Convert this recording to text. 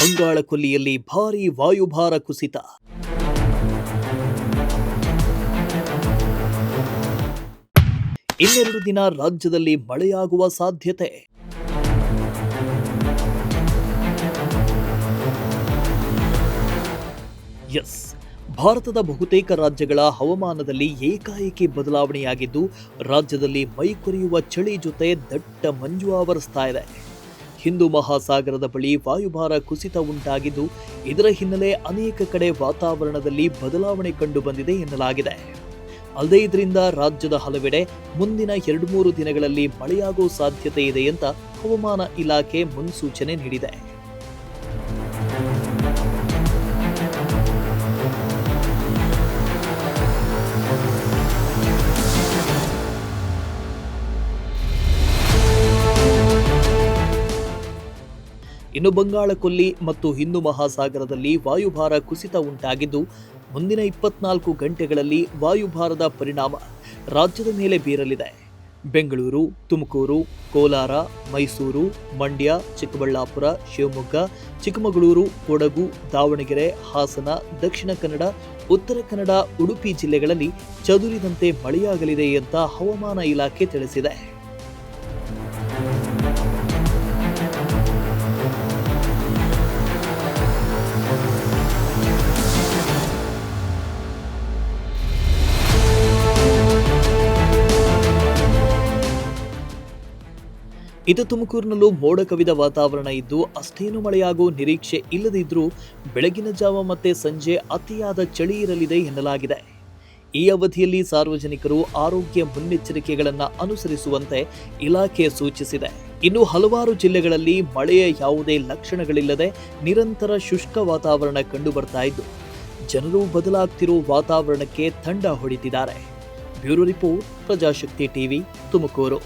ಬಂಗಾಳ ಕೊಲ್ಲಿಯಲ್ಲಿ ಭಾರೀ ವಾಯುಭಾರ ಕುಸಿತ. ಇನ್ನೆರಡು ದಿನ ರಾಜ್ಯದಲ್ಲಿ ಮಳೆಯಾಗುವ ಸಾಧ್ಯತೆ. ಎಸ್, ಭಾರತದ ಬಹುತೇಕ ರಾಜ್ಯಗಳ ಹವಾಮಾನದಲ್ಲಿ ಏಕಾಏಕಿ ಬದಲಾವಣೆಯಾಗಿದ್ದು ರಾಜ್ಯದಲ್ಲಿ ಮೈಕೊರೆಯುವ ಚಳಿ ಜೊತೆ ದಟ್ಟ ಮಂಜು ಆವರಿಸ್ತಾ ಇದೆ. ಹಿಂದೂ ಮಹಾಸಾಗರದ ಬಳಿ ವಾಯುಭಾರ ಕುಸಿತ ಉಂಟಾಗಿದ್ದು ಇದರ ಹಿನ್ನೆಲೆ ಅನೇಕ ಕಡೆ ವಾತಾವರಣದಲ್ಲಿ ಬದಲಾವಣೆ ಕಂಡು ಬಂದಿದೆ ಎನ್ನಲಾಗಿದೆ. ಅಲ್ಲದೆ ಇದರಿಂದ ರಾಜ್ಯದ ಹಲವೆಡೆ ಮುಂದಿನ 2-3 ದಿನಗಳಲ್ಲಿ ಮಳೆಯಾಗುವ ಸಾಧ್ಯತೆ ಇದೆ ಅಂತ ಹವಾಮಾನ ಇಲಾಖೆ ಮುನ್ಸೂಚನೆ ನೀಡಿದೆ. ಇನ್ನು ಬಂಗಾಳ ಕೊಲ್ಲಿ ಮತ್ತು ಹಿಂದೂ ಮಹಾಸಾಗರದಲ್ಲಿ ವಾಯುಭಾರ ಕುಸಿತ ಉಂಟಾಗಿದ್ದು ಮುಂದಿನ 24 ಗಂಟೆಗಳಲ್ಲಿ ವಾಯುಭಾರದ ಪರಿಣಾಮ ರಾಜ್ಯದ ಮೇಲೆ ಬೀರಲಿದೆ. ಬೆಂಗಳೂರು, ತುಮಕೂರು, ಕೋಲಾರ, ಮೈಸೂರು, ಮಂಡ್ಯ, ಚಿಕ್ಕಬಳ್ಳಾಪುರ, ಶಿವಮೊಗ್ಗ, ಚಿಕ್ಕಮಗಳೂರು, ಕೊಡಗು, ದಾವಣಗೆರೆ, ಹಾಸನ, ದಕ್ಷಿಣ ಕನ್ನಡ, ಉತ್ತರ ಕನ್ನಡ, ಉಡುಪಿ ಜಿಲ್ಲೆಗಳಲ್ಲಿ ಚದುರಿದಂತೆ ಮಳೆಯಾಗಲಿದೆ ಅಂತ ಹವಾಮಾನ ಇಲಾಖೆ ತಿಳಿಸಿದೆ. ಇದು ತುಮಕೂರಿನಲ್ಲೂ ಮೋಡ ಕವಿದ ವಾತಾವರಣ ಇದ್ದು ಅಷ್ಟೇನು ಮಳೆಯಾಗುವ ನಿರೀಕ್ಷೆ ಇಲ್ಲದಿದ್ದರೂ ಬೆಳಗಿನ ಜಾವ ಮತ್ತೆ ಸಂಜೆ ಅತಿಯಾದ ಚಳಿ ಇರಲಿದೆ ಎನ್ನಲಾಗಿದೆ. ಈ ಅವಧಿಯಲ್ಲಿ ಸಾರ್ವಜನಿಕರು ಆರೋಗ್ಯ ಮುನ್ನೆಚ್ಚರಿಕೆಗಳನ್ನು ಅನುಸರಿಸುವಂತೆ ಇಲಾಖೆ ಸೂಚಿಸಿದೆ. ಇನ್ನು ಹಲವಾರು ಜಿಲ್ಲೆಗಳಲ್ಲಿ ಮಳೆಯ ಯಾವುದೇ ಲಕ್ಷಣಗಳಿಲ್ಲದೆ ನಿರಂತರ ಶುಷ್ಕ ವಾತಾವರಣ ಕಂಡುಬರ್ತಾ ಇದ್ದು ಜನರು ಬದಲಾಗ್ತಿರೋ ವಾತಾವರಣಕ್ಕೆ ತಂಡ ಹೊಡಿತಿದ್ದಾರೆ. Bureau report, Prajashakti TV, Tumakuru.